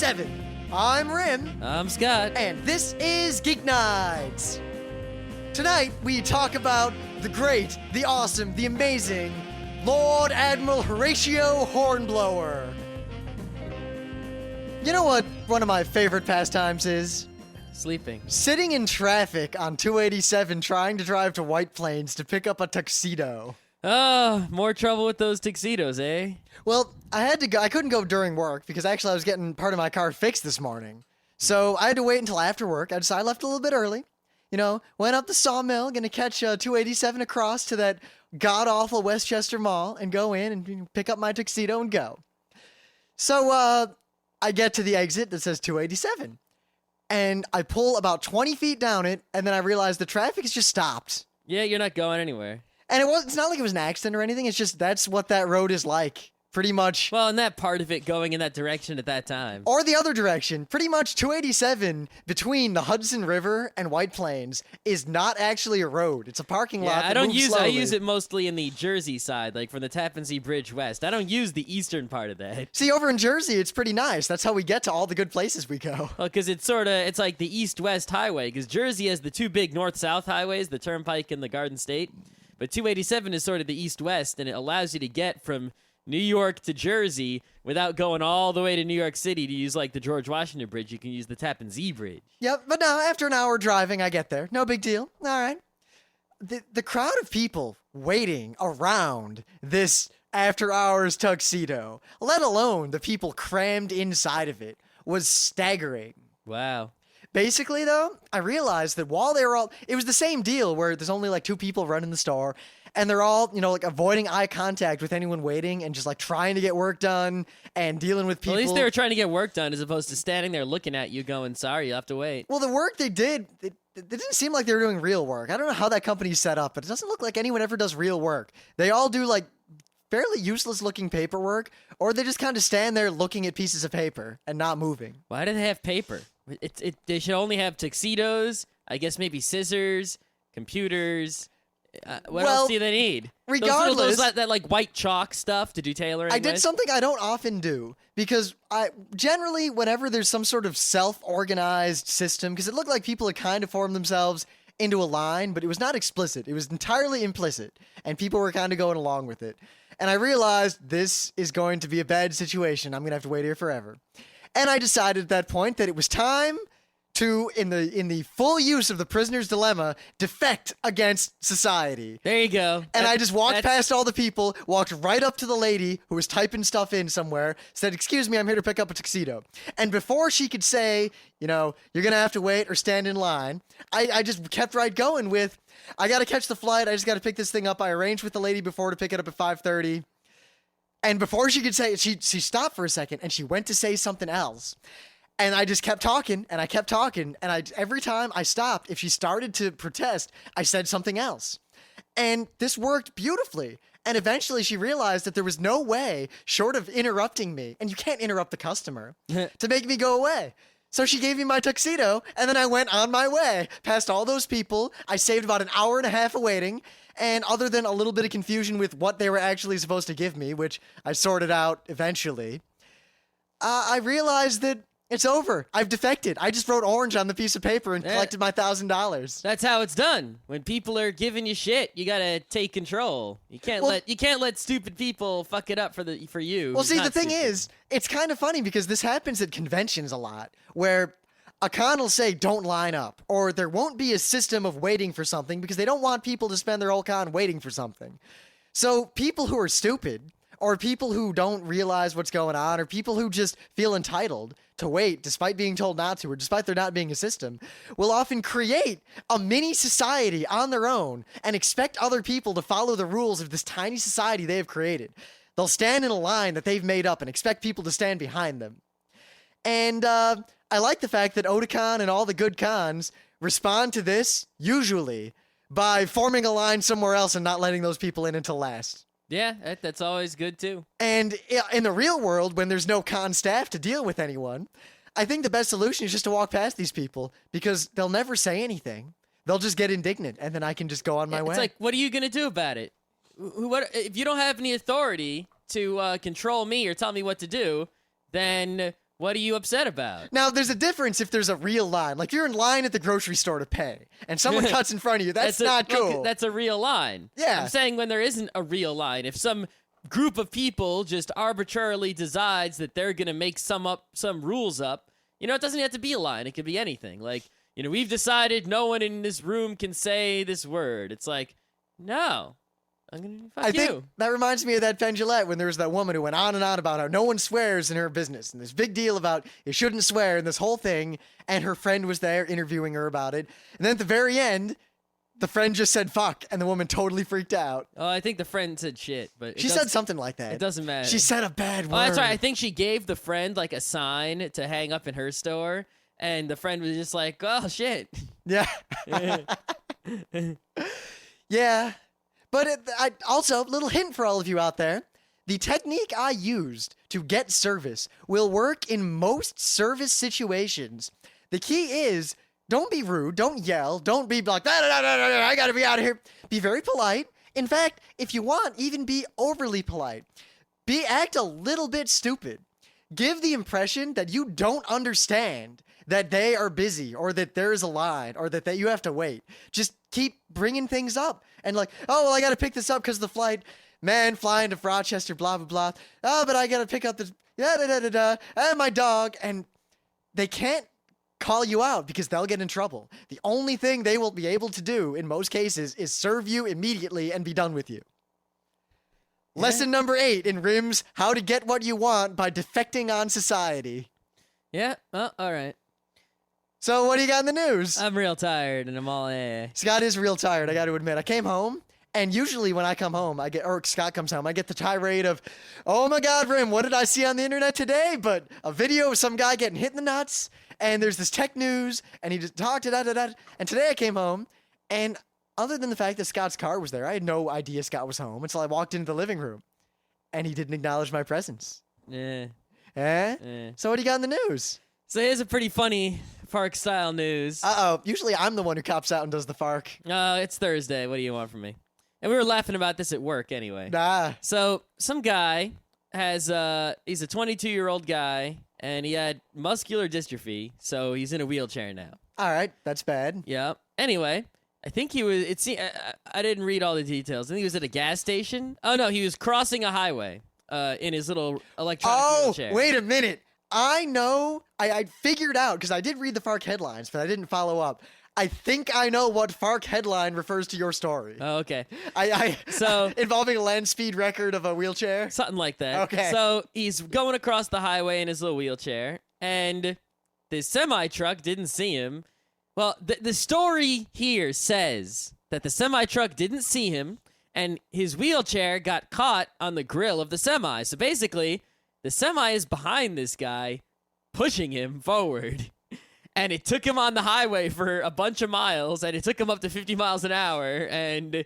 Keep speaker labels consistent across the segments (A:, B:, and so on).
A: 287. I'm Rim.
B: I'm Scott.
A: And this is Geeknights. Tonight, we talk about the great, the awesome, the amazing Lord Admiral Horatio Hornblower. You know what one of my favorite pastimes is?
B: Sleeping.
A: Sitting in traffic on 287 trying to drive to White Plains to pick up a tuxedo.
B: Oh, more trouble with those tuxedos, eh?
A: Well, I had to go. I couldn't go during work because actually I was getting part of my car fixed this morning. So I had to wait until after work. I left a little bit early. You know, went up the Sawmill, gonna catch 287 across to that god-awful Westchester Mall and go in and pick up my tuxedo and go. So I get to the exit that says 287. And I pull about 20 feet down it, and then I realize the traffic has just stopped.
B: Yeah, you're not going anywhere.
A: And it's not like it was an accident or anything. It's just that's what that road is like, pretty much.
B: Well, and that part of it going in that direction at that time.
A: Or the other direction. Pretty much 287 between the Hudson River and White Plains is not actually a road. It's a parking lot that moves slowly.
B: I use it mostly in the Jersey side, like from the Tappan Zee Bridge west. I don't use the eastern part of that.
A: See, over in Jersey, it's pretty nice. That's how we get to all the good places we go.
B: Well, because it's like the east-west highway, because Jersey has the two big north-south highways, the Turnpike and the Garden State. But 287 is sort of the east-west, and it allows you to get from New York to Jersey without going all the way to New York City to use like the George Washington Bridge. You can use the Tappan Zee Bridge.
A: Yep, but now after an hour driving, I get there. No big deal. All right. The crowd of people waiting around this after-hours tuxedo, let alone the people crammed inside of it, was staggering.
B: Wow.
A: Basically, though, I realized that while they were all... It was the same deal where there's only like two people running the store, and they're all, you know, like avoiding eye contact with anyone waiting and just like trying to get work done and dealing with people.
B: Well, at least they were trying to get work done as opposed to standing there looking at you going, sorry, you have to wait.
A: Well, the work they did, it didn't seem like they were doing real work. I don't know how that company's set up, but it doesn't look like anyone ever does real work. They all do like fairly useless looking paperwork, or they just kind of stand there looking at pieces of paper and not moving.
B: Why do they have paper? They should only have tuxedos, I guess maybe scissors, computers. What else do they need?
A: Regardless,
B: that like white chalk stuff to do tailoring.
A: I did something I don't often do because I generally, whenever there's some sort of self-organized system, because it looked like people had kind of formed themselves into a line, but it was not explicit. It was entirely implicit, and people were kind of going along with it. And I realized this is going to be a bad situation. I'm going to have to wait here forever. And I decided at that point that it was time to, in the full use of the prisoner's dilemma, defect against society.
B: There you go.
A: And I just walked past all the people, walked right up to the lady who was typing stuff in somewhere, said, "Excuse me, I'm here to pick up a tuxedo." And before she could say, you know, "You're going to have to wait or stand in line," I just kept right going with, "I got to catch the flight. I just got to pick this thing up. I arranged with the lady before to pick it up at 5:30. And before she could say it, she stopped for a second and she went to say something else. And I just kept talking and I kept talking. And every time I stopped, if she started to protest, I said something else. And this worked beautifully. And eventually she realized that there was no way short of interrupting me, and you can't interrupt the customer, to make me go away. So she gave me my tuxedo, and then I went on my way past all those people. I saved about an hour and a half of waiting. And other than a little bit of confusion with what they were actually supposed to give me, which I sorted out eventually, I realized that it's over. I've defected. I just wrote orange on the piece of paper and collected my $1,000.
B: That's how it's done. When people are giving you shit, you gotta take control. You can't let stupid people fuck it up for you.
A: Well, see, the thing is, it's kind of funny because this happens at conventions a lot, where a con will say, "Don't line up," or there won't be a system of waiting for something because they don't want people to spend their whole con waiting for something. So people who are stupid, or people who don't realize what's going on, or people who just feel entitled to wait despite being told not to, or despite there not being a system, will often create a mini society on their own and expect other people to follow the rules of this tiny society they have created. They'll stand in a line that they've made up and expect people to stand behind them. And I like the fact that Otakon and all the good cons respond to this, usually, by forming a line somewhere else and not letting those people in until last.
B: Yeah, that's always good, too.
A: And in the real world, when there's no con staff to deal with anyone, I think the best solution is just to walk past these people, because they'll never say anything. They'll just get indignant, and then I can just go on my way.
B: It's like, what are you going to do about it? If you don't have any authority to control me or tell me what to do, then What are you upset about?
A: Now, there's a difference if there's a real line. Like, you're in line at the grocery store to pay, and someone cuts in front of you. That's not cool.
B: That's a real line.
A: Yeah.
B: I'm saying when there isn't a real line, if some group of people just arbitrarily decides that they're going to make some rules up, it doesn't have to be a line. It could be anything. Like, we've decided no one in this room can say this word. It's like, no. I
A: think that reminds me of that Pendulette when there was that woman who went on and on about how no one swears in her business. And this big deal about you shouldn't swear and this whole thing. And her friend was there interviewing her about it. And then at the very end, the friend just said fuck. And the woman totally freaked out.
B: Oh, I think the friend said shit. But
A: she said something like that.
B: It doesn't matter.
A: She said a bad word.
B: Oh, that's right. I think she gave the friend like a sign to hang up in her store. And the friend was just like, oh, shit.
A: Yeah. Yeah. But also, little hint for all of you out there, the technique I used to get service will work in most service situations. The key is, don't be rude, don't yell, don't be like, I gotta be out of here. Be very polite. In fact, if you want, even be overly polite. Act a little bit stupid. Give the impression that you don't understand that they are busy or that there is a line or that you have to wait. Just keep bringing things up. And like, oh, well, I got to pick this up because the flight, man, flying to Rochester, blah, blah, blah. Oh, but I got to pick up the, and my dog. And they can't call you out because they'll get in trouble. The only thing they will be able to do in most cases is serve you immediately and be done with you. Yeah. Lesson number 8 in Rim's How to Get What You Want by Defecting on Society.
B: Yeah, well, all right.
A: So what do you got in the news?
B: I'm real tired and I'm all
A: Scott is real tired, I got to admit. I came home, and usually when I come home, Scott comes home, I get the tirade of, oh my God, Rim, what did I see on the internet today? But a video of some guy getting hit in the nuts, and there's this tech news, and he just talked, and today I came home, and other than the fact that Scott's car was there, I had no idea Scott was home until I walked into the living room, and he didn't acknowledge my presence.
B: Yeah.
A: So what do you got in the news?
B: So here's a pretty funny Fark style news.
A: Usually I'm the one who cops out and does the Fark.
B: It's Thursday. What do you want from me? And we were laughing about this at work anyway.
A: Nah.
B: So some guy he's a 22-year-old guy, and he had muscular dystrophy, so he's in a wheelchair now.
A: All right, that's bad.
B: Yeah. Anyway, I think he was. I didn't read all the details. I think he was at a gas station. Oh no, he was crossing a highway in his little electronic wheelchair.
A: Oh, wait a minute. I know. I figured out, because I did read the Fark headlines, but I didn't follow up. I think I know what Fark headline refers to your story.
B: Oh, okay.
A: So involving a land speed record of a wheelchair?
B: Something like that.
A: Okay.
B: So he's going across the highway in his little wheelchair, and the semi-truck didn't see him. Well, the story here says that the semi-truck didn't see him, and his wheelchair got caught on the grill of the semi. So basically, the semi is behind this guy, pushing him forward. And it took him on the highway for a bunch of miles, and it took him up to 50 miles an hour, and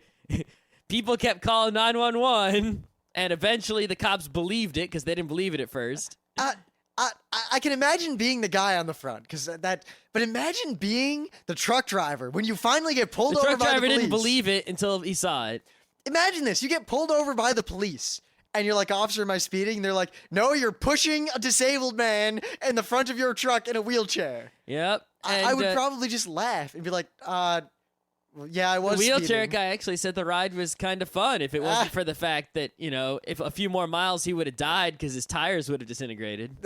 B: people kept calling 911, and eventually the cops believed it because they didn't believe it at first.
A: I can imagine being the guy on the front, but imagine being the truck driver when you finally get pulled over by the police.
B: The truck driver didn't believe it until he saw it.
A: Imagine this. You get pulled over by the police. And you're like, officer, am I speeding? And they're like, no, you're pushing a disabled man in the front of your truck in a wheelchair.
B: Yep.
A: I would probably just laugh and be like, yeah, I was
B: The wheelchair
A: speeding.
B: guy actually said the ride was kind of fun if it wasn't for the fact that, if a few more miles he would have died because his tires would have disintegrated.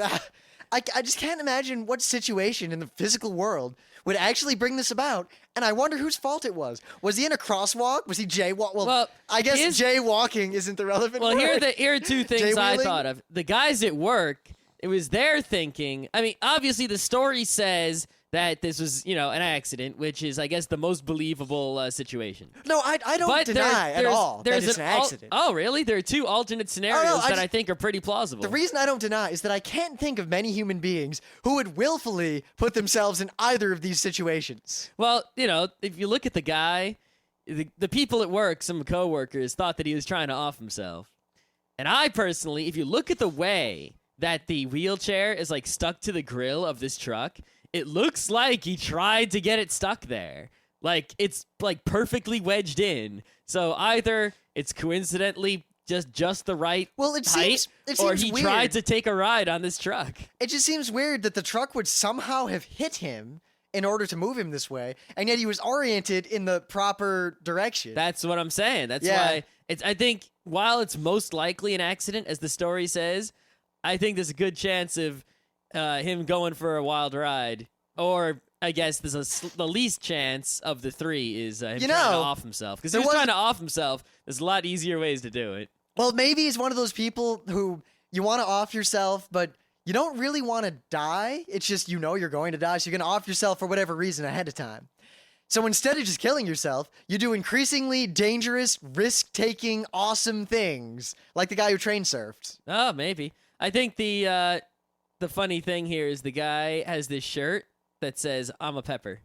A: I just can't imagine what situation in the physical world would actually bring this about, and I wonder whose fault it was. Was he in a crosswalk? Was he jaywalk? Well, I guess jaywalking isn't the relevant word.
B: Here are two things I thought of. The guys at work, it was their thinking. I mean, obviously the story says that this was, an accident, which is, I guess, the most believable situation.
A: No, I don't deny at all that it's an accident.
B: Oh, really? There are two alternate scenarios that I think are pretty plausible.
A: The reason I don't deny is that I can't think of many human beings who would willfully put themselves in either of these situations.
B: Well, if you look at the guy, the people at work, some coworkers, thought that he was trying to off himself. And I personally, if you look at the way that the wheelchair is, stuck to the grill of this truck, it looks like he tried to get it stuck there. It's, perfectly wedged in. So either it's coincidentally just the right
A: Well, it
B: height,
A: seems it
B: or
A: seems
B: he
A: weird.
B: tried to take a ride on this truck.
A: It just seems weird that the truck would somehow have hit him in order to move him this way, and yet he was oriented in the proper direction.
B: That's what I'm saying. That's
A: Yeah.
B: why I think while it's most likely an accident, as the story says, I think there's a good chance of him going for a wild ride. Or I guess there's the least chance of the three is him trying to off himself. Because if he was trying to off himself, there's a lot easier ways to do it.
A: Well, maybe he's one of those people who you want to off yourself, but you don't really want to die. It's just you know you're going to die, so you're going to off yourself for whatever reason ahead of time. So instead of just killing yourself, you do increasingly dangerous, risk-taking, awesome things, like the guy who train surfed.
B: Oh, maybe. I think the funny thing here is the guy has this shirt that says, "I'm a pepper."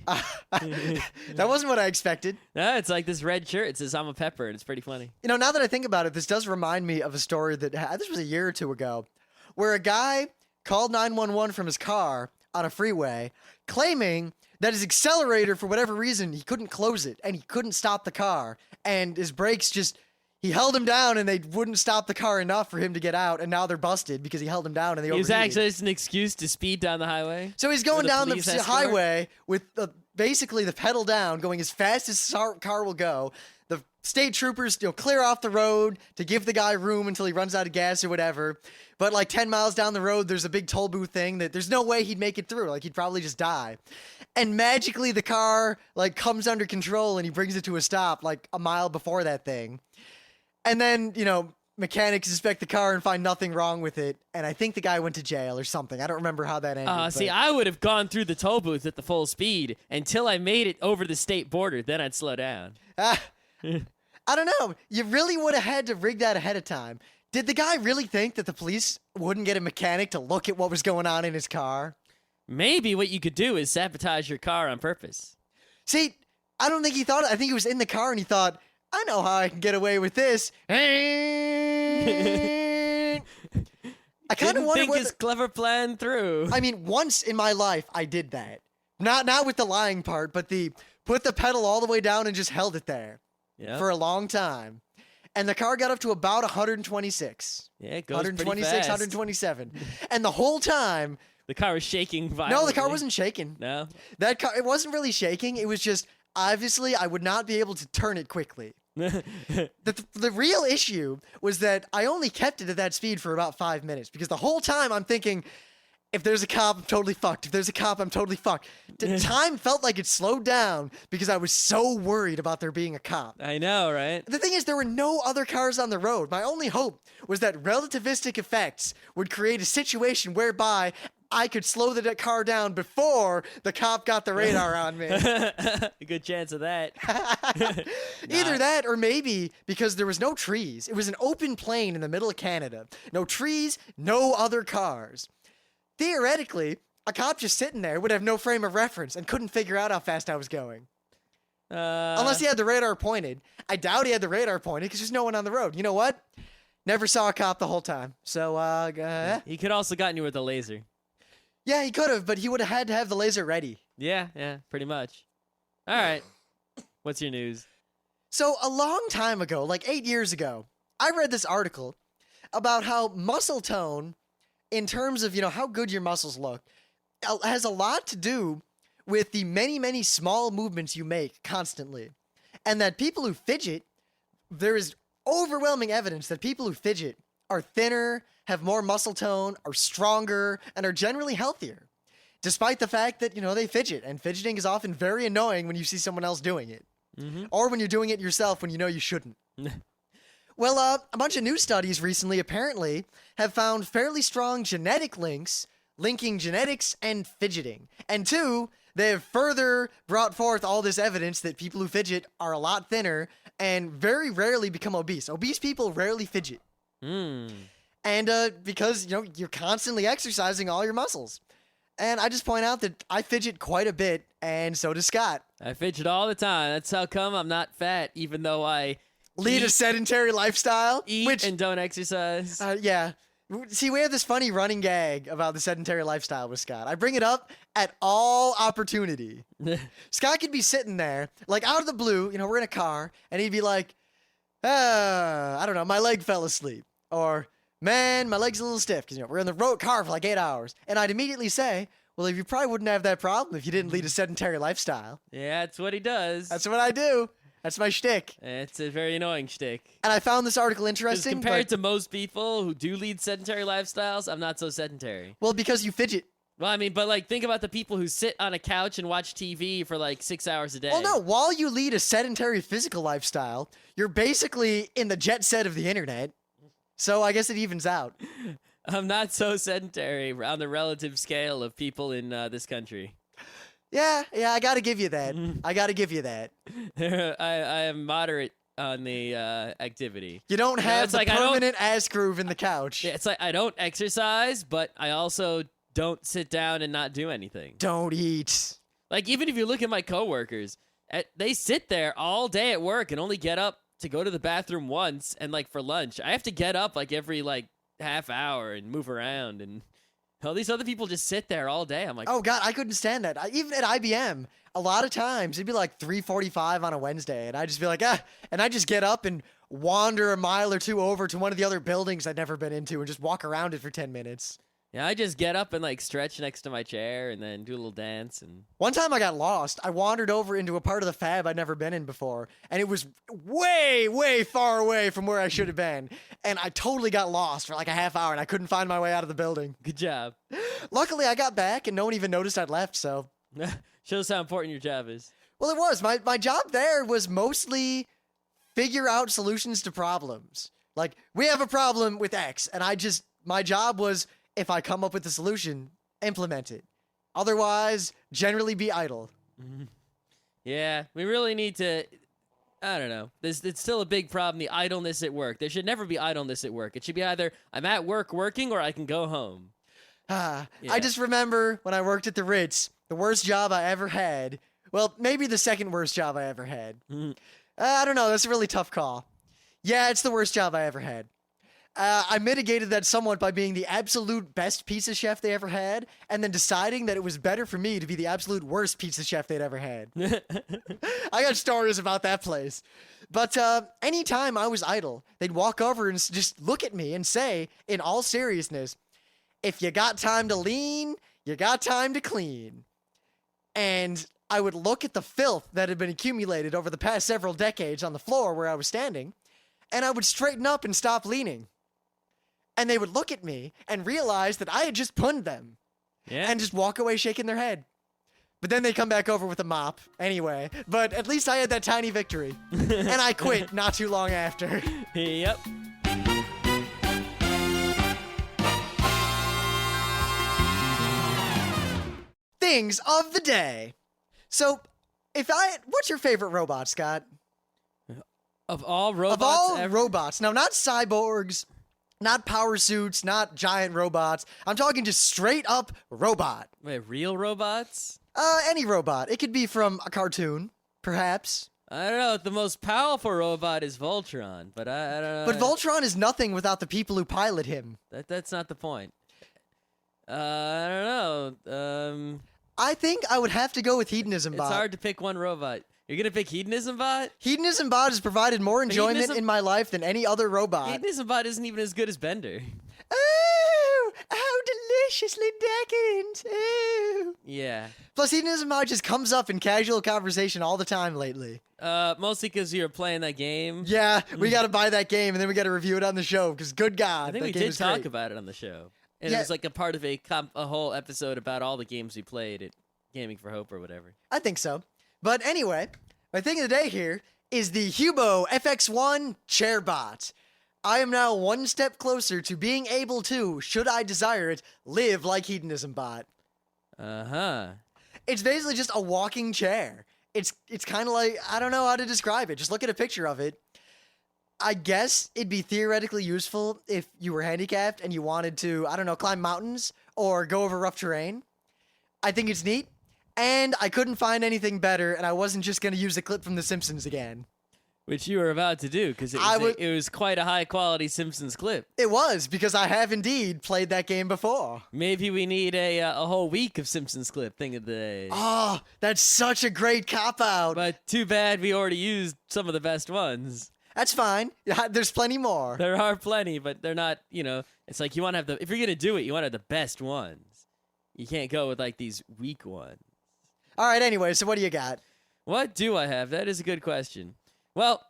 A: That wasn't what I expected.
B: No, it's like this red shirt. It says, "I'm a pepper," and it's pretty funny.
A: You know, now that I think about it, this does remind me of a story that this was a year or two ago, where a guy called 911 from his car on a freeway, claiming that his accelerator, for whatever reason, he couldn't close it and he couldn't stop the car, and his brakes he held him down and they wouldn't stop the car enough for him to get out, and now they're busted because he held him down and they
B: It was
A: overheated.
B: actually just an excuse to speed down the highway.
A: So he's going
B: the
A: down the
B: police escort?
A: highway with basically the pedal down, going as fast as his car will go. The state troopers clear off the road to give the guy room until he runs out of gas or whatever. But like 10 miles down the road, there's a big toll booth thing that there's no way he'd make it through. Like he'd probably just die. And magically the car comes under control and he brings it to a stop like a mile before that thing. And then, mechanics inspect the car and find nothing wrong with it. And I think the guy went to jail or something. I don't remember how that ended.
B: See, I would have gone through the toll booth at the full speed until I made it over the state border. Then I'd slow down.
A: I don't know. You really would have had to rig that ahead of time. Did the guy really think that the police wouldn't get a mechanic to look at what was going on in his car?
B: Maybe what you could do is sabotage your car on purpose.
A: See, I don't think he thought it. I think he was in the car and he thought, I know how I can get away with this. I kind of wonder
B: think his clever plan through.
A: I mean, once in my life, I did that. Not with the lying part, but put the pedal all the way down and just held it there for a long time. And the car got up to about 126.
B: Yeah, it goes
A: 126,
B: pretty fast.
A: 127. And the whole time...
B: The car was shaking violently.
A: No, the car wasn't shaking.
B: No?
A: That car, it wasn't really shaking. It was just, obviously, I would not be able to turn it quickly. The real issue was that I only kept it at that speed for about 5 minutes because the whole time I'm thinking, if there's a cop, I'm totally fucked. If there's a cop, I'm totally fucked. The time felt like it slowed down because I was so worried about there being a cop.
B: I know, right?
A: The thing is, there were no other cars on the road. My only hope was that relativistic effects would create a situation whereby I could slow the car down before the cop got the radar on me.
B: A good chance of that.
A: Either that or maybe because there was no trees. It was an open plain in the middle of Canada. No trees, no other cars. Theoretically, a cop just sitting there would have no frame of reference and couldn't figure out how fast I was going. Unless he had the radar pointed. I doubt he had the radar pointed because there's no one on the road. You know what? Never saw a cop the whole time. So,
B: he could also gotten you with a laser.
A: Yeah, he could have, but he would have had to have the laser ready.
B: Yeah, pretty much. All right. What's your news?
A: So a long time ago, like 8 years ago, I read this article about how muscle tone, in terms of, how good your muscles look, has a lot to do with the many, many small movements you make constantly. And that people who fidget, there is overwhelming evidence that people who fidget are thinner, have more muscle tone, are stronger, and are generally healthier. Despite the fact that, they fidget, and fidgeting is often very annoying when you see someone else doing it. Mm-hmm. Or when you're doing it yourself when you know you shouldn't. Well, a bunch of new studies recently apparently have found fairly strong genetic links linking genetics and fidgeting. And two, they have further brought forth all this evidence that people who fidget are a lot thinner and very rarely become obese. Obese people rarely fidget. And because, you're constantly exercising all your muscles. And I just point out that I fidget quite a bit, and so does Scott.
B: I fidget all the time. That's how come I'm not fat, even though I
A: lead a sedentary lifestyle.
B: And don't exercise.
A: Yeah. See, we have this funny running gag about the sedentary lifestyle with Scott. I bring it up at all opportunity. Scott could be sitting there, like out of the blue, we're in a car, and he'd be like, I don't know, my leg fell asleep. Or, man, my leg's a little stiff because, we're in the road car for like 8 hours. And I'd immediately say, well, you probably wouldn't have that problem if you didn't lead a sedentary lifestyle.
B: Yeah, that's what he does.
A: That's what I do. That's my shtick.
B: It's a very annoying shtick.
A: And I found this article
B: 'Cause
A: interesting.
B: compared to most people who do lead sedentary lifestyles, I'm not so sedentary.
A: Well, because you fidget.
B: Well, I mean, but like, think about the people who sit on a couch and watch TV for like 6 hours a day.
A: Well, no, while you lead a sedentary physical lifestyle, you're basically in the jet set of the internet. So I guess it evens out.
B: I'm not so sedentary on the relative scale of people in this country.
A: Yeah, I gotta give you that. I gotta give you that.
B: I am moderate on the activity.
A: You don't have
B: it's
A: the
B: like I don't-
A: permanent ass groove in the couch.
B: Yeah, it's like I don't exercise, but I also don't sit down and not do anything.
A: Don't eat.
B: Like, even if you look at my coworkers, they sit there all day at work and only get up to go to the bathroom once, and like for lunch, I have to get up like every like half hour and move around, and all these other people just sit there all day. I'm like,
A: Oh God, I couldn't stand that. Even at IBM, a lot of times it'd be like 3:45 on a Wednesday, and I'd just be like, and I just get up and wander a mile or two over to one of the other buildings I'd never been into and just walk around it for 10 minutes.
B: yeah, I just get up and like stretch next to my chair and then do a little dance. And
A: One time I got lost. I wandered over into a part of the fab I'd never been in before, and it was way, way far away from where I should have been. And I totally got lost for like a half hour, and I couldn't find my way out of the building.
B: good job.
A: Luckily, I got back, and no one even noticed I'd left, so.
B: Shows how important your job is.
A: Well, it was. My job there was mostly figure out solutions to problems. Like, we have a problem with X, and my job was, if I come up with a solution, implement it. Otherwise, generally be idle.
B: Yeah, we really need to. I don't know. It's still a big problem, the idleness at work. There should never be idleness at work. It should be either I'm at work working or I can go home.
A: Yeah.
B: Yeah.
A: I just remember when I worked at the Ritz, the worst job I ever had. Well, maybe the second worst job I ever had. I don't know. That's a really tough call. Yeah, it's the worst job I ever had. I mitigated that somewhat by being the absolute best pizza chef they ever had, and then deciding that it was better for me to be the absolute worst pizza chef they'd ever had. I got stories about that place. But anytime I was idle, they'd walk over and just look at me and say, in all seriousness, if you got time to lean, you got time to clean. And I would look at the filth that had been accumulated over the past several decades on the floor where I was standing, and I would straighten up and stop leaning. And they would look at me and realize that I had just punned them.
B: Yeah.
A: And just walk away shaking their head. But then they come back over with a mop anyway. But at least I had that tiny victory. And I quit not too long after.
B: Yep.
A: Things of the day. So, what's your favorite robot, Scott?
B: Of all robots
A: Of all
B: ever.
A: robots. Now, not cyborgs, not power suits, not giant robots. I'm talking just straight up robot.
B: Wait, real robots?
A: Any robot. It could be from a cartoon, perhaps.
B: I don't know. The most powerful robot is Voltron, but I don't know.
A: But Voltron is nothing without the people who pilot him.
B: That's not the point. I don't know.
A: I think I would have to go with Hedonism
B: It's
A: Bot.
B: hard to pick one robot. You're gonna pick Hedonism Bot?
A: Hedonism Bot has provided more enjoyment
B: Hedonism-
A: in my life than any other robot.
B: Hedonism Bot isn't even as good as Bender.
A: Oh, how deliciously decadent. Oh.
B: Yeah.
A: Plus, Hedonism Bot just comes up in casual conversation all the time lately.
B: Mostly because you were playing that game.
A: Yeah, we got to buy that game and then we got to review it on the show because good God,
B: I think
A: that
B: we
A: game
B: did
A: is
B: talk
A: great.
B: about it on the show. And
A: Yeah.
B: it was like a part of a whole episode about all the games we played at Gaming for Hope or whatever.
A: I think so. But anyway, my thing of the day here is the Hubo FX1 Chairbot. I am now one step closer to being able to, should I desire it, live like Hedonism Bot.
B: Uh-huh.
A: It's basically just a walking chair. It's kind of like, I don't know how to describe it. Just look at a picture of it. I guess it'd be theoretically useful if you were handicapped and you wanted to, I don't know, climb mountains or go over rough terrain. I think it's neat. And I couldn't find anything better, and I wasn't just going to use a clip from The Simpsons again.
B: Which you were about to do, because it was quite a high-quality Simpsons clip.
A: It was, because I have indeed played that game before.
B: Maybe we need a whole week of Simpsons clip thing of the day.
A: Oh, that's such a great cop-out.
B: But too bad we already used some of the best ones.
A: That's fine. Yeah, there's plenty more.
B: There are plenty, but they're not, it's like you want to have if you're going to do it, you want to have the best ones. You can't go with like these weak ones.
A: All right, anyway, so what do you got?
B: What do I have? That is a good question. Well,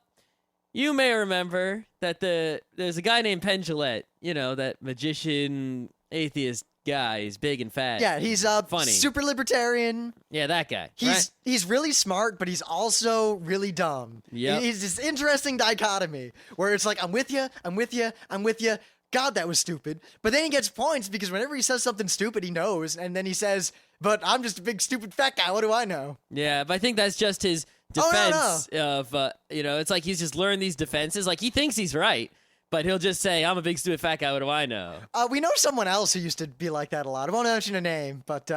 B: you may remember that there's a guy named Penn Jillette, that magician, atheist guy. He's big and fat.
A: Yeah, he's
B: funny.
A: Super libertarian.
B: Yeah, that guy.
A: He's really smart, but he's also really dumb.
B: Yep.
A: He's this interesting dichotomy where it's like, I'm with you, I'm with you, I'm with you. God, that was stupid. But then he gets points because whenever he says something stupid, he knows. And then he says, but I'm just a big stupid fat guy. What do I know?
B: Yeah, but I think that's just his defense of, it's like he's just learned these defenses. Like he thinks he's right, but he'll just say, I'm a big stupid fat guy. What do I know?
A: We know someone else who used to be like that a lot. I won't mention a name, but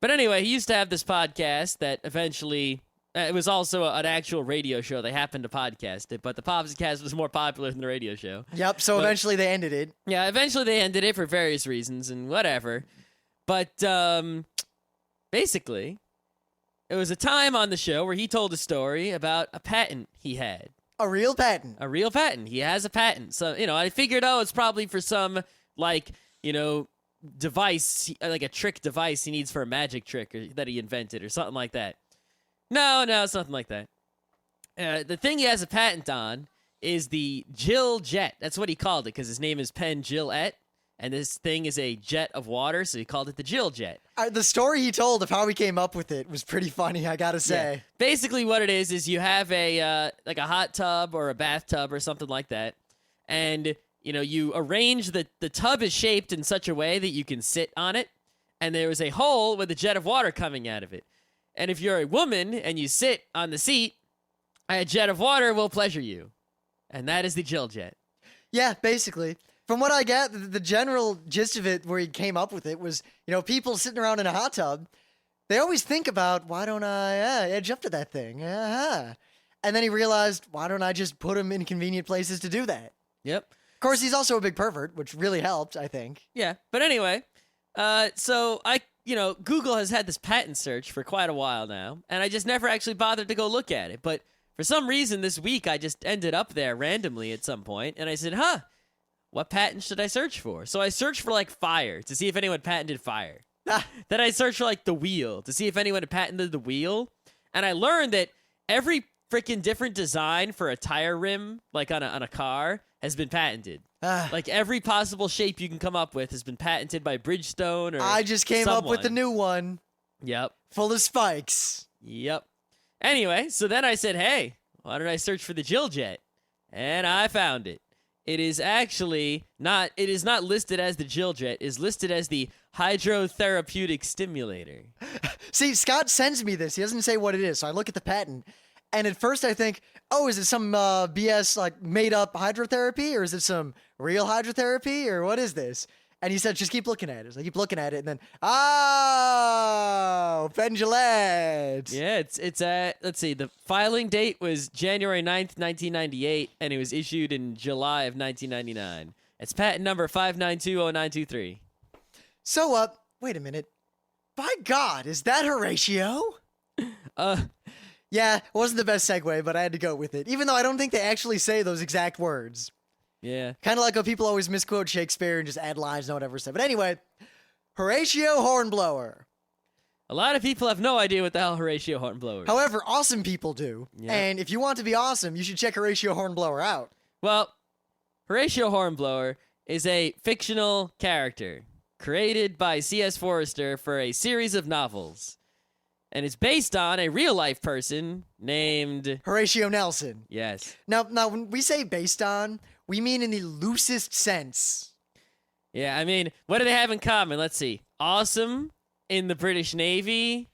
B: anyway, he used to have this podcast that eventually, it was also an actual radio show. They happened to podcast it, but the podcast was more popular than the radio show.
A: Yep, so eventually they ended it.
B: Yeah, eventually they ended it for various reasons and whatever. But basically, it was a time on the show where he told a story about a patent he had.
A: A real patent.
B: A real patent. He has a patent. So, I figured, it's probably for some, device, like a trick device he needs for a magic trick that he invented or something like that. No, it's nothing like that. The thing he has a patent on is the Jill Jet. That's what he called it because his name is Penn Jillette, and this thing is a jet of water, so he called it the Jill Jet.
A: The story he told of how he came up with it was pretty funny, I gotta say.
B: Yeah. Basically what it is you have a hot tub or a bathtub or something like that, and you arrange the tub is shaped in such a way that you can sit on it, and there is a hole with a jet of water coming out of it. And if you're a woman and you sit on the seat, a jet of water will pleasure you. And that is the Jill Jet.
A: Yeah, basically. From what I get, the general gist of it where he came up with it was, people sitting around in a hot tub, they always think about, why don't I edge up to that thing? And then he realized, why don't I just put him in convenient places to do that?
B: Yep.
A: Of course, he's also a big pervert, which really helped, I think.
B: Yeah, but anyway, so Google has had this patent search for quite a while now, and I just never actually bothered to go look at it. But for some reason this week, I just ended up there randomly at some point, and I said, what patent should I search for? So I searched for, fire, to see if anyone patented fire. Then I searched for, the wheel, to see if anyone had patented the wheel. And I learned that every freaking different design for a tire rim, on a car, has been patented. Every possible shape you can come up with has been patented by Bridgestone or
A: I just came up with the new one.
B: Yep.
A: Full of spikes.
B: Yep. Anyway, so then I said, hey, why don't I search for the Jill Jet? And I found it. It is actually not, it is not listed as the Jill Jet. It is listed as the hydrotherapeutic stimulator.
A: See, Scott sends me this. He doesn't say what it is, so I look at the patent. And at first I think, is it some BS, made up hydrotherapy? Or is it some real hydrotherapy? Or what is this? And he said, just keep looking at it. So I keep looking at it, and then, Penn Jillette.
B: Yeah, it's let's see, the filing date was January 9th, 1998, and it was issued in July of 1999. It's patent number 5920923.
A: So, wait a minute. By God, is that Horatio? Yeah, it wasn't the best segue, but I had to go with it. Even though I don't think they actually say those exact words.
B: Yeah.
A: Kind of like how people always misquote Shakespeare and just add lines no one ever said. But anyway, Horatio Hornblower.
B: A lot of people have no idea what the hell Horatio Hornblower is.
A: However, awesome people do.
B: Yeah.
A: And if you want to be awesome, you should check Horatio Hornblower out.
B: Well, Horatio Hornblower is a fictional character created by C.S. Forrester for a series of novels. And it's based on a real-life person named
A: Horatio Nelson.
B: Yes.
A: Now, when we say based on, we mean in the loosest sense.
B: Yeah, I mean, what do they have in common? Let's see. Awesome in the British Navy.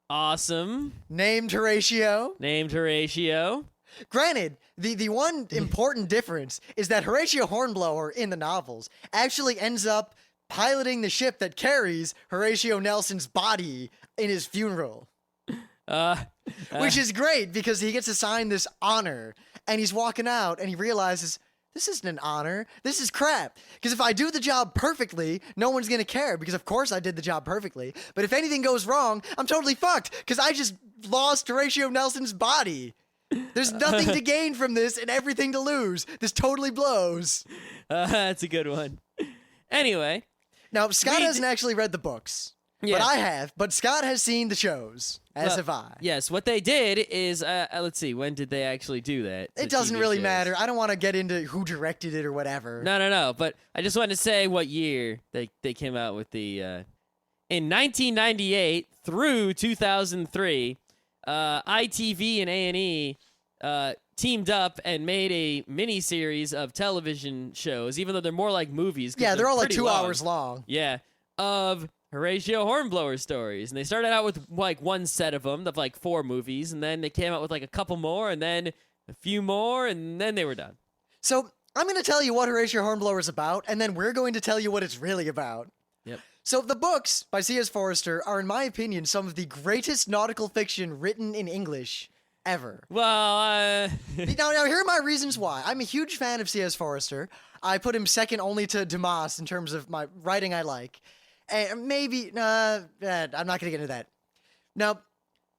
B: Awesome.
A: Named Horatio.
B: Named Horatio.
A: Granted, the one important difference is that Horatio Hornblower in the novels actually ends up piloting the ship that carries Horatio Nelson's body in his funeral. Which is great because he gets assigned this honor and he's walking out and he realizes this isn't an honor. This is crap. Because if I do the job perfectly, no one's going to care because of course I did the job perfectly. But if anything goes wrong, I'm totally fucked because I just lost Horatio Nelson's body. There's nothing to gain from this and everything to lose. This totally blows.
B: That's a good one. Anyway.
A: Now, Scott hasn't actually read the books.
B: Yeah.
A: But I have. But Scott has seen the shows, as have I.
B: Yes, what they did is, let's see, when did they actually do that?
A: It doesn't really matter. I don't want to get into who directed it or whatever.
B: No. But I just wanted to say what year they came out with the. In 1998 through 2003, ITV and A&E teamed up and made a mini-series of television shows, even though they're more like movies.
A: Yeah, they're all like 2
B: long.
A: hours long.
B: Yeah, of Horatio Hornblower stories. And they started out with like one set of them, of like 4 movies, and then they came out with like a couple more, and then a few more, and then they were done.
A: So I'm going to tell you what Horatio Hornblower is about, and then we're going to tell you what it's really about.
B: Yep.
A: So the books by C.S. Forester are, in my opinion, some of the greatest nautical fiction written in English ever.
B: Well,
A: Now, here are my reasons why. I'm a huge fan of C.S. Forester. I put him second only to Dumas in terms of my writing I like. And maybe, I'm not going to get into that. Now,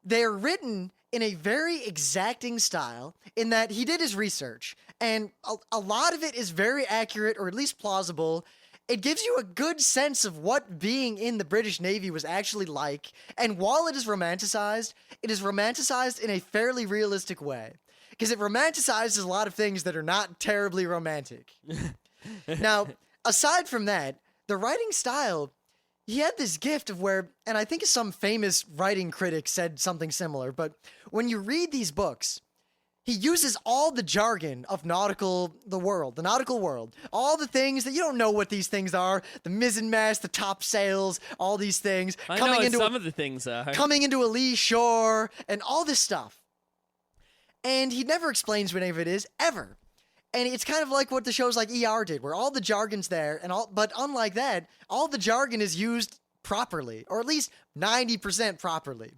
A: they're written in a very exacting style in that he did his research. And a lot of it is very accurate, or at least plausible. It gives you a good sense of what being in the British Navy was actually like, and while it is romanticized in a fairly realistic way. Because it romanticizes a lot of things that are not terribly romantic. Now, aside from that, the writing style, he had this gift of where, and I think some famous writing critic said something similar, but when you read these books, he uses all the jargon of the nautical world, all the things that you don't know what these things are, the mizzenmast, the topsails, all these things.
B: I know what some of the things are.
A: Coming into a lee shore, and all this stuff. And he never explains what any of it is, ever. And it's kind of like what the shows like ER did, where all the jargon's there, but unlike that, all the jargon is used properly, or at least 90% properly.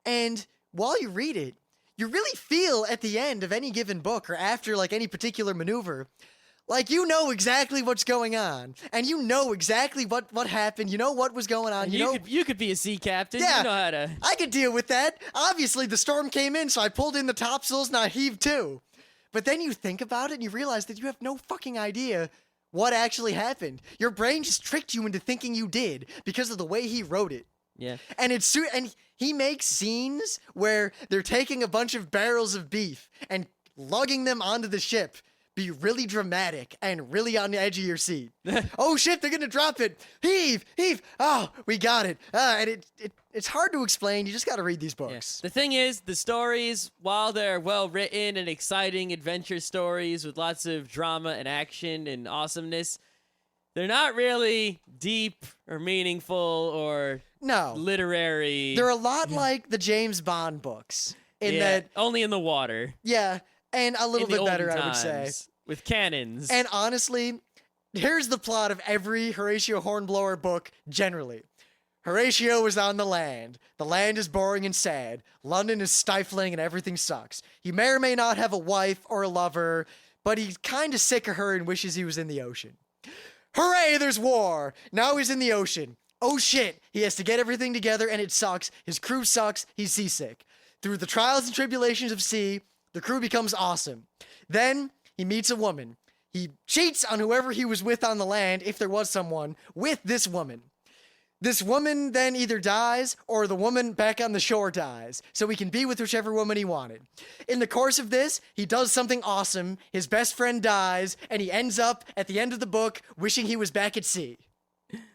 A: And while you read it, you really feel at the end of any given book or after like any particular maneuver, like you know exactly what's going on, and you know exactly what happened. You know what was going on.
B: You could be a sea captain.
A: Yeah,
B: you know how to.
A: I could deal with that. Obviously, the storm came in, so I pulled in the topsails and I heaved too. But then you think about it and you realize that you have no fucking idea what actually happened. Your brain just tricked you into thinking you did because of the way he wrote it.
B: Yeah.
A: And he makes scenes where they're taking a bunch of barrels of beef and lugging them onto the ship be really dramatic and really on the edge of your seat. Oh shit, they're gonna drop it. Heave. Oh, we got it. And it's hard to explain. You just gotta read these books.
B: Yeah. The thing is, the stories, while they're well written and exciting adventure stories with lots of drama and action and awesomeness, they're not really deep or meaningful or literary.
A: They're a lot like the James Bond books in that
B: only in the water.
A: Yeah, and a little bit better, I would say,
B: with cannons.
A: And honestly, here's the plot of every Horatio Hornblower book generally. Horatio is on the land. The land is boring and sad. London is stifling and everything sucks. He may or may not have a wife or a lover, but he's kind of sick of her and wishes he was in the ocean. Hooray, there's war! Now he's in the ocean. Oh shit, he has to get everything together and it sucks. His crew sucks. He's seasick. Through the trials and tribulations of sea, the crew becomes awesome. Then he meets a woman. He cheats on whoever he was with on the land, if there was someone, with this woman. This woman then either dies or the woman back on the shore dies, so he can be with whichever woman he wanted. In the course of this, he does something awesome, his best friend dies, and he ends up, at the end of the book, wishing he was back at sea.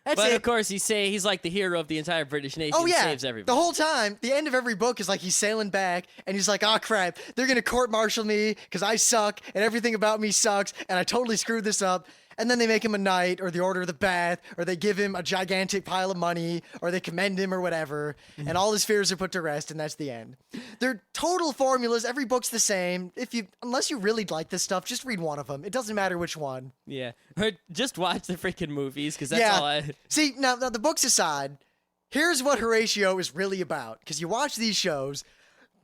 A: That's
B: but
A: it.
B: Of course, he's like the hero of the entire British nation.
A: Oh yeah,
B: saves everybody.
A: The whole time, the end of every book is like he's sailing back, and he's like, "Oh crap, they're gonna court-martial me because I suck, and everything about me sucks, and I totally screwed this up." And then they make him a knight, or the Order of the Bath, or they give him a gigantic pile of money, or they commend him, or whatever, and all his fears are put to rest, and that's the end. They're total formulas. Every book's the same. Unless you really like this stuff, just read one of them. It doesn't matter which one.
B: Yeah, or just watch the freaking movies, because that's all I...
A: See, now the books aside, here's what Horatio is really about. Because you watch these shows,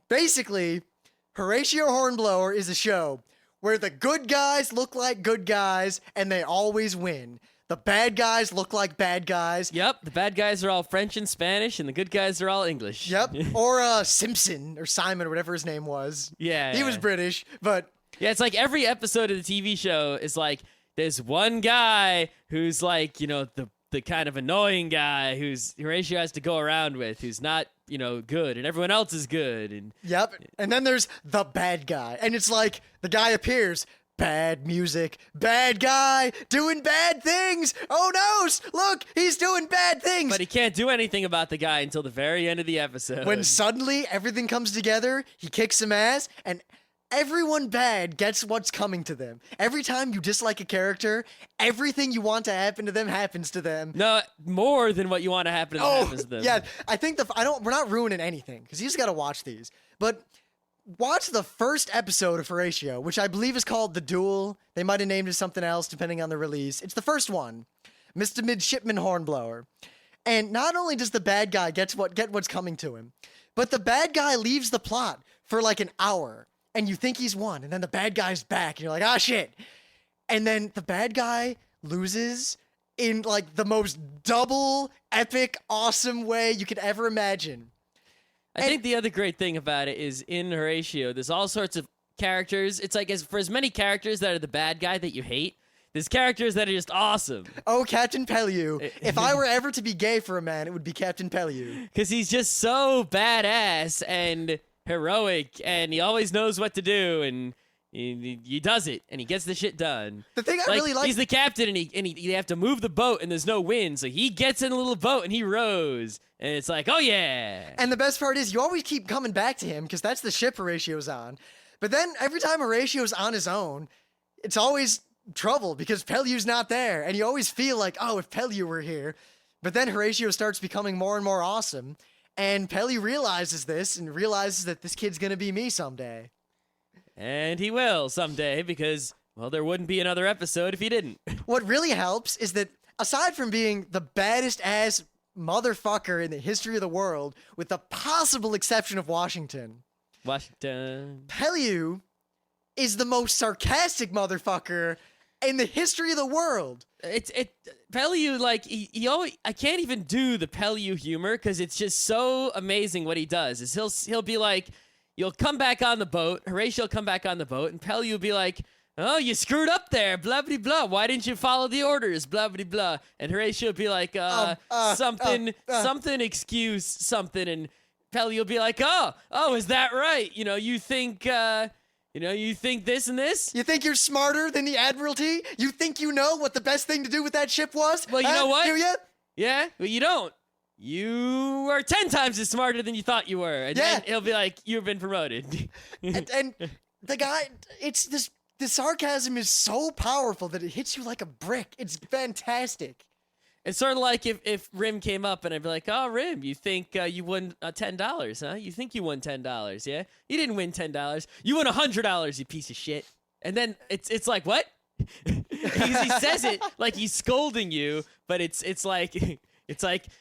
A: basically, Horatio Hornblower is a show where the good guys look like good guys and they always win. The bad guys look like bad guys.
B: Yep, the bad guys are all French and Spanish, and the good guys are all English.
A: Yep. Or Simpson or Simon or whatever his name was.
B: Yeah.
A: He was British, but
B: Yeah, it's like every episode of the TV show is like there's one guy who's like, the kind of annoying guy who's Horatio has to go around with, who's not, good, and everyone else is good. And
A: yep. And then there's the bad guy. And it's like the guy appears, bad music, bad guy doing bad things. Oh no, look, he's doing bad things.
B: But he can't do anything about the guy until the very end of the episode.
A: When suddenly everything comes together, he kicks some ass, and everyone bad gets what's coming to them. Every time you dislike a character, everything you want to happen to them happens to them.
B: No, more than what you want to happen to them happens to them.
A: Yeah, I think we're not ruining anything because you just got to watch these. But watch the first episode of Horatio, which I believe is called The Duel. They might have named it something else depending on the release. It's the first one, Mr. Midshipman Hornblower. And not only does the bad guy get what's coming to him, but the bad guy leaves the plot for like an hour. And you think he's won, and then the bad guy's back, and you're like, ah, shit. And then the bad guy loses in, like, the most double, epic, awesome way you could ever imagine.
B: I think the other great thing about it is in Horatio, there's all sorts of characters. It's like for as many characters that are the bad guy that you hate, there's characters that are just awesome.
A: Oh, Captain Pellew. If I were ever to be gay for a man, it would be Captain Pellew.
B: Because he's just so badass and heroic, and he always knows what to do, and he does it, and he gets the shit done.
A: The thing I really like...
B: He's the captain, and he have to move the boat, and there's no wind, so he gets in a little boat, and he rows, and it's like, oh yeah!
A: And the best part is, you always keep coming back to him, because that's the ship Horatio's on. But then, every time Horatio's on his own, it's always trouble, because Pellew's not there, and you always feel like, oh, if Pellew were here. But then Horatio starts becoming more and more awesome, and Pellew realizes this, and realizes that this kid's gonna be me someday.
B: And he will someday, because, well, there wouldn't be another episode if he didn't.
A: What really helps is that, aside from being the baddest ass motherfucker in the history of the world, with the possible exception of Washington, Pellew is the most sarcastic motherfucker in the history of the world.
B: Pellew, like, he always, I can't even do the Pellew humor because it's just so amazing what he does. Is he'll be like, you'll come back on the boat, Horatio will come back on the boat, and Pellew will be like, oh, you screwed up there, blah, blah, blah. Why didn't you follow the orders, blah, blah, blah. And Horatio will be like, something, excuse, something. And Pellew will be like, oh, is that right? You think this and this?
A: You think you're smarter than the Admiralty? You think you know what the best thing to do with that ship was?
B: Well, you know what?
A: Do you?
B: Yeah, but you don't. You are 10 times as smarter than you thought you were. And then he'll be like, you've been promoted.
A: and the guy, the sarcasm is so powerful that it hits you like a brick. It's fantastic.
B: It's sort of like if Rim came up and I'd be like, oh, Rim, you think you won $10, huh? You think you won $10, yeah? You didn't win $10. You won $100, you piece of shit. And then it's like, what? he says it like he's scolding you, but it's like,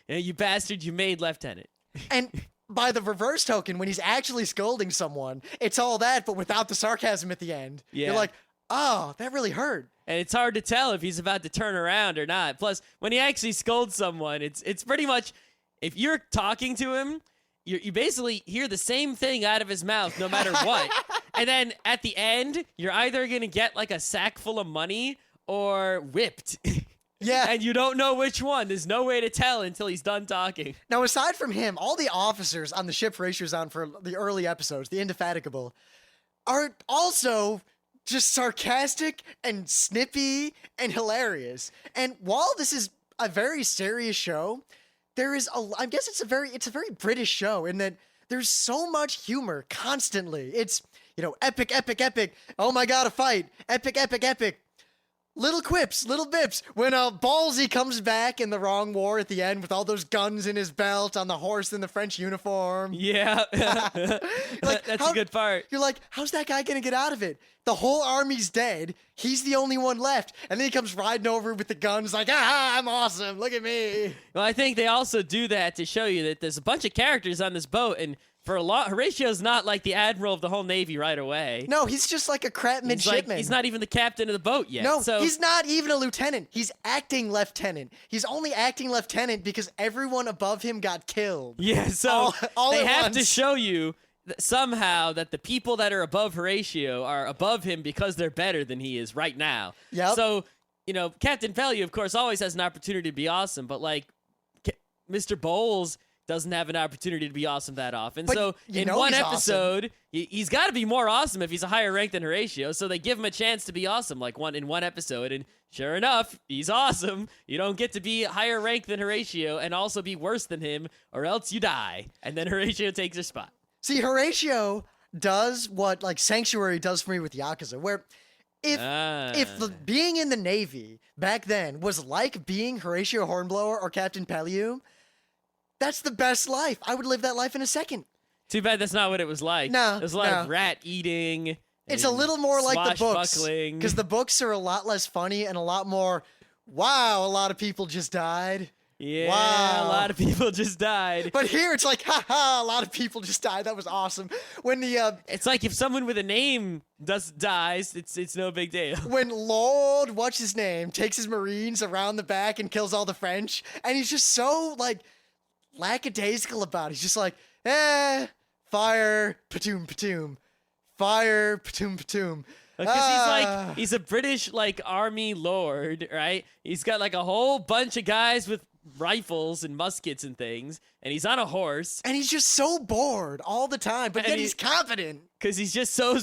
B: you bastard, you made lieutenant.
A: And by the reverse token, when he's actually scolding someone, it's all that, but without the sarcasm at the end.
B: Yeah.
A: You're like, oh, that really hurt.
B: And it's hard to tell if he's about to turn around or not. Plus, when he actually scolds someone, it's pretty much, if you're talking to him, you basically hear the same thing out of his mouth no matter what. And then at the end, you're either going to get like a sack full of money or whipped.
A: Yeah.
B: And you don't know which one. There's no way to tell until he's done talking.
A: Now, aside from him, all the officers on the ship Horatio's on for the early episodes, the Indefatigable, are also just sarcastic and snippy and hilarious. And while this is a very serious show, there is I guess it's a very British show in that there's so much humor constantly. It's, epic, epic, epic. Oh my god, a fight. Epic, epic, epic. Little quips, little bips. When Ballsy comes back in the wrong war at the end with all those guns in his belt on the horse in the French uniform.
B: Yeah.
A: Like,
B: that's a good part.
A: You're like, how's that guy gonna get out of it? The whole army's dead. He's the only one left. And then he comes riding over with the guns like, I'm awesome. Look at me.
B: Well, I think they also do that to show you that there's a bunch of characters on this boat, and For a lot, Horatio's not like the admiral of the whole Navy right away.
A: No, he's just like a crap midshipman.
B: He's not even the captain of the boat yet.
A: No,
B: so
A: he's not even a lieutenant. He's acting lieutenant. He's only acting lieutenant because everyone above him got killed.
B: yeah. So
A: all
B: they
A: at
B: have
A: once.
B: to show you somehow that the people that are above Horatio are above him because they're better than he is right now.
A: Yep.
B: So Captain Pellew, of course, always has an opportunity to be awesome, but like Mr. Bowles doesn't have an opportunity to be awesome that often.
A: But
B: so
A: you
B: in
A: know
B: one
A: he's
B: episode, he's got to be more awesome if he's a higher rank than Horatio. So they give him a chance to be awesome, like in one episode, and sure enough, he's awesome. You don't get to be higher rank than Horatio and also be worse than him, or else you die. And then Horatio takes your spot.
A: See, Horatio does what like Sanctuary does for me with Yakuza, where if being in the Navy back then was like being Horatio Hornblower or Captain Pellew, that's the best life. I would live that life in a second.
B: Too bad that's not what it was like.
A: No,
B: There's a lot of rat eating.
A: It's a little more like the books,
B: swashbuckling.
A: because the books are a lot less funny and a lot more, wow, a lot of people just died.
B: Yeah,
A: Wow.
B: a lot of people just died.
A: But here it's like, haha, a lot of people just died. That was awesome. When the
B: It's like if someone with a name dies, it's no big deal.
A: when Lord, what's his name, takes his Marines around the back and kills all the French, and he's just so like lackadaisical about it. He's just like, fire, patoom, patoom, fire, patoom, patoom.
B: Because he's a British like army lord, right? He's got like a whole bunch of guys with rifles and muskets and things, and he's on a horse.
A: And he's just so bored all the time, but
B: And
A: yet he's confident.
B: Because he's just so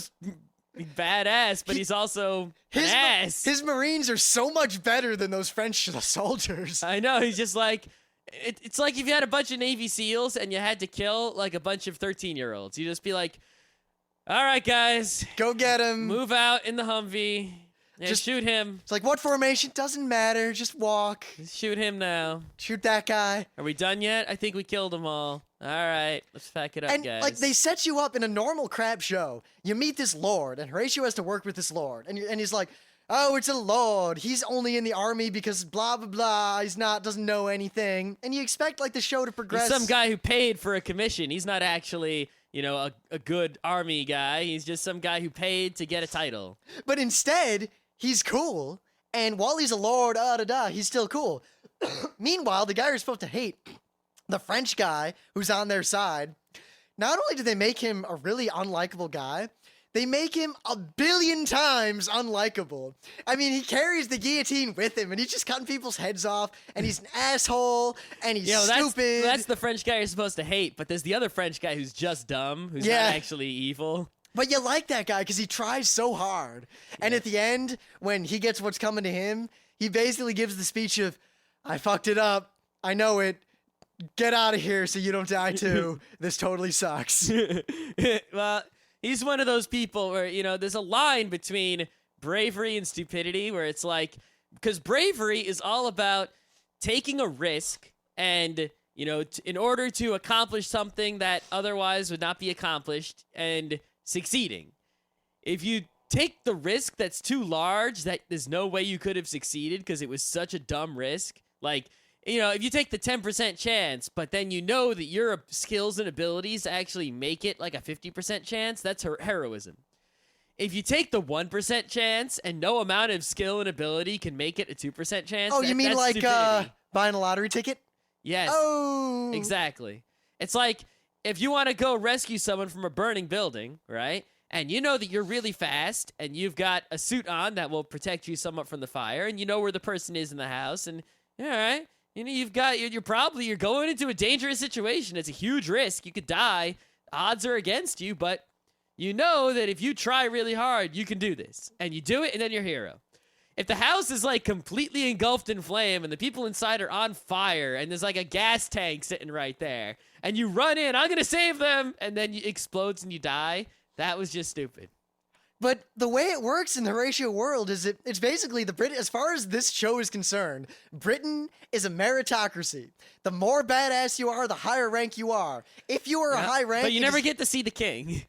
B: badass, but he's also an ass.
A: His Marines are so much better than those French soldiers.
B: I know, he's just like, it's like if you had a bunch of Navy SEALs and you had to kill like a bunch of 13-year-olds. You just be like, all right, guys,
A: Go get him.
B: move out in the Humvee and
A: Just-
B: shoot him.
A: It's like, what formation? Doesn't matter. Just walk.
B: Shoot him now.
A: Shoot that guy.
B: Are we done yet? I think we killed them all. All right, let's pack it up,
A: And
B: guys.
A: like they set you up in a normal crap show. You meet this lord, and Horatio has to work with this lord, and he's like, "Oh, it's a lord. He's only in the army because blah blah blah. He's not doesn't know anything." And you expect like the show to progress.
B: He's some guy who paid for a commission. He's not actually, a good army guy. He's just some guy who paid to get a title.
A: But instead, he's cool, and while he's a lord, he's still cool. Meanwhile, the guy you're supposed to hate, the French guy who's on their side, not only do they make him a really unlikable guy, they make him 1,000,000,000 times unlikable. I mean, he carries the guillotine with him, and he's just cutting people's heads off, and he's an asshole, and he's stupid.
B: That's the French guy you're supposed to hate, but there's the other French guy who's just dumb, who's
A: Yeah.
B: not actually evil.
A: But you like that guy because he tries so hard. And at the end, when he gets what's coming to him, he basically gives the speech of, I fucked it up. I know it. Get out of here so you don't die too. This totally sucks.
B: Well, he's one of those people where, there's a line between bravery and stupidity where it's like, because bravery is all about taking a risk and, in order to accomplish something that otherwise would not be accomplished and succeeding. If you take the risk that's too large, that there's no way you could have succeeded because it was such a dumb risk, like, if you take the 10% chance, but then you know that your skills and abilities actually make it like a 50% chance, that's heroism. If you take the 1% chance and no amount of skill and ability can make it a 2% chance,
A: Oh, you mean
B: that's
A: like
B: stupidity.
A: buying a lottery ticket?
B: Yes.
A: Oh.
B: Exactly. It's like if you want to go rescue someone from a burning building, right? And you know that you're really fast and you've got a suit on that will protect you somewhat from the fire, and you know where the person is in the house, and all right, you're going into a dangerous situation. It's a huge risk. You could die. Odds are against you, but you know that if you try really hard, you can do this. And you do it, and then you're a hero. If the house is like completely engulfed in flame and the people inside are on fire and there's like a gas tank sitting right there and you run in, I'm going to save them, and then it explodes and you die, that was just stupid.
A: But the way it works in the Horatio world is it's basically as far as this show is concerned, Britain is a meritocracy. The more badass you are, the higher rank you are. If you are a high rank,
B: But you never get to see the king.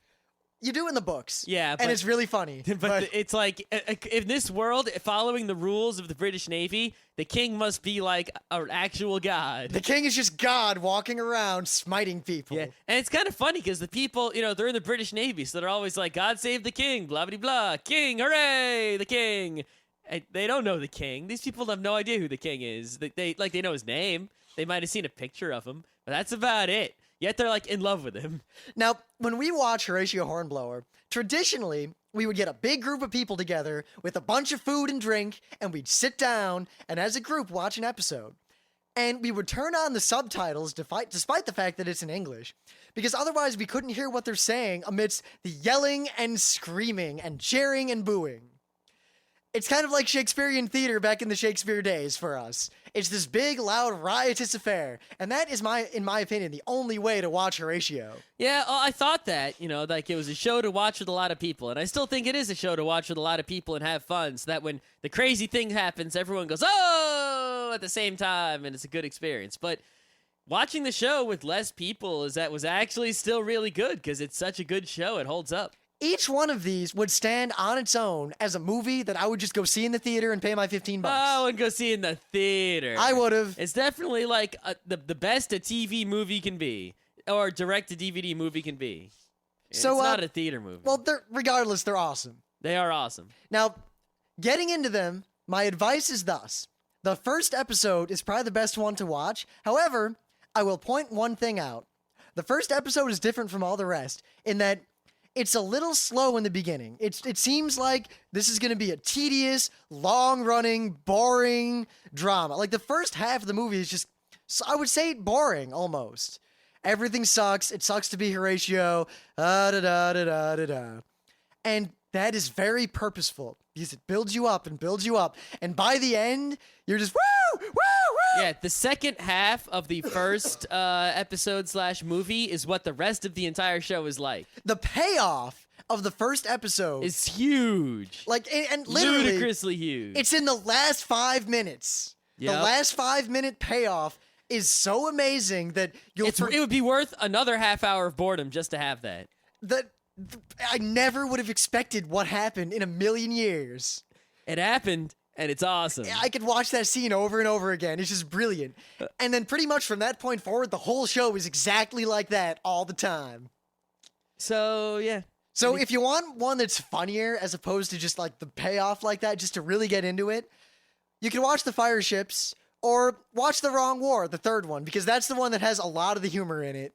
A: You do in the books.
B: Yeah,
A: and it's really funny.
B: But it's like, in this world, following the rules of the British Navy, the king must be like an actual god.
A: The king is just God walking around smiting people.
B: Yeah, and it's kind of funny because the people, they're in the British Navy, so they're always like, God save the king, blah, blah, blah, king, hooray, the king. And they don't know the king. These people have no idea who the king is. They know his name. They might have seen a picture of him, but that's about it. Yet they're like in love with him.
A: Now, when we watch Horatio Hornblower, traditionally, we would get a big group of people together with a bunch of food and drink, and we'd sit down and as a group watch an episode. And we would turn on the subtitles despite the fact that it's in English, because otherwise we couldn't hear what they're saying amidst the yelling and screaming and cheering and booing. It's kind of like Shakespearean theater back in the Shakespeare days for us. It's this big, loud, riotous affair. And that is, in my opinion, the only way to watch Horatio.
B: Yeah, I thought that, like it was a show to watch with a lot of people. And I still think it is a show to watch with a lot of people and have fun, so that when the crazy thing happens, everyone goes, oh, at the same time, and it's a good experience. But watching the show with less people was actually still really good, because it's such a good show. It holds up.
A: Each one of these would stand on its own as a movie that I would just go see in the theater and pay my $15.
B: Oh, and go see in the theater.
A: I would have.
B: It's definitely like the best a TV movie can be, or direct-to-DVD movie can be. It's not a theater movie.
A: Well, regardless, they're awesome.
B: They are awesome.
A: Now, getting into them, my advice is thus. The first episode is probably the best one to watch. However, I will point one thing out. The first episode is different from all the rest in that it's a little slow in the beginning. It seems like this is going to be a tedious, long-running, boring drama. Like, the first half of the movie is just, I would say, boring, almost. Everything sucks. It sucks to be Horatio. Da-da-da-da-da-da. And that is very purposeful, because it builds you up and builds you up. And by the end, you're just, woo, woo, woo!
B: Yeah, the second half of the first episode/movie is what the rest of the entire show is like.
A: The payoff of the first episode
B: is huge.
A: Like, and literally,
B: ludicrously huge.
A: It's in the last 5 minutes.
B: Yep.
A: The last 5-minute payoff is so amazing that
B: it would be worth another half hour of boredom just to have that.
A: I never would have expected what happened in a million years.
B: It happened, and it's awesome.
A: I could watch that scene over and over again. It's just brilliant. And then pretty much from that point forward, the whole show is exactly like that all the time.
B: So, yeah.
A: So if you want one that's funnier as opposed to just like the payoff like that, just to really get into it, you can watch The Fire Ships or watch The Wrong War, the third one, because that's the one that has a lot of the humor in it.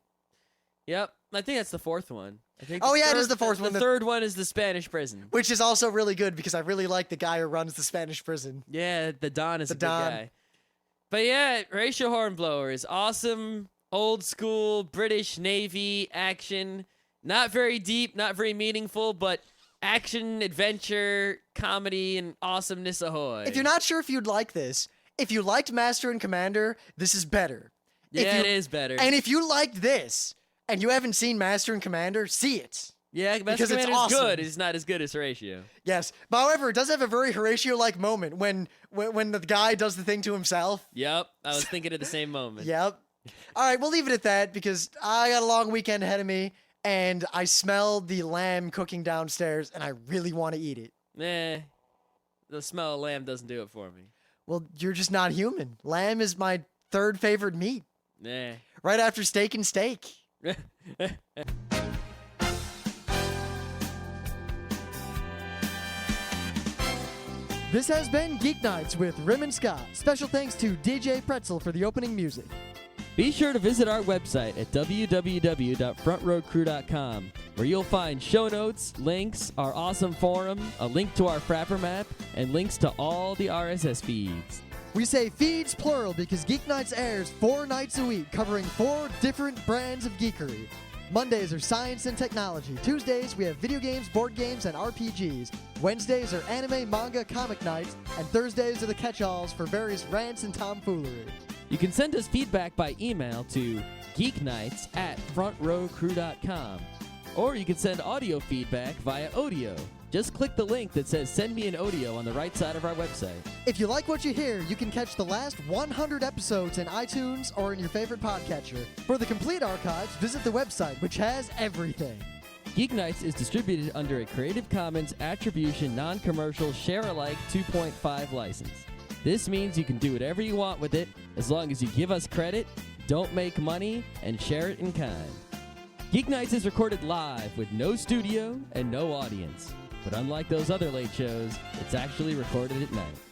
B: Yep. I think that's the fourth one.
A: It is the fourth one.
B: The third one is the Spanish prison.
A: Which is also really good because I really like the guy who runs the Spanish prison.
B: Yeah, the Don is a good guy. But yeah, Horatio Hornblower is awesome, old school, British Navy action. Not very deep, not very meaningful, but action, adventure, comedy, and awesomeness ahoy.
A: If you're not sure if you'd like this, if you liked Master and Commander, this is better.
B: Yeah, it is better.
A: And if you liked this, and you haven't seen Master and Commander, see it.
B: Yeah, Master and Commander is awesome. Good. It's not as good as Horatio.
A: Yes, but however, it does have a very Horatio-like moment when the guy does the thing to himself.
B: Yep, I was thinking at the same moment.
A: Yep. All right, we'll leave it at that because I got a long weekend ahead of me, and I smell the lamb cooking downstairs, and I really want to eat it.
B: The smell of lamb doesn't do it for me.
A: Well, you're just not human. Lamb is my third favorite meat. Right after steak and steak. This has been Geeknights with Rim and Scott. Special thanks to DJ Pretzel for the opening music.
B: Be sure to visit our website at www.frontrowcrew.com, where you'll find show notes, links, our awesome forum, a link to our Frapper map, and links to all the RSS feeds.
A: We say feeds plural because Geeknights airs 4 nights a week, covering 4 different brands of geekery. Mondays are science and technology. Tuesdays, we have video games, board games, and RPGs. Wednesdays are anime, manga, comic nights. And Thursdays are the catch-alls for various rants and tomfoolery.
B: You can send us feedback by email to geeknights@frontrowcrew.com. Or you can send audio feedback via Odeo. Just click the link that says Send Me an Audio on the right side of our website.
A: If you like what you hear, you can catch the last 100 episodes in iTunes or in your favorite podcatcher. For the complete archives, visit the website, which has everything.
B: Geeknights is distributed under a Creative Commons Attribution Non-Commercial Share-alike 2.5 license. This means you can do whatever you want with it as long as you give us credit, don't make money, and share it in kind. Geeknights is recorded live with no studio and no audience. But unlike those other late shows, it's actually recorded at night.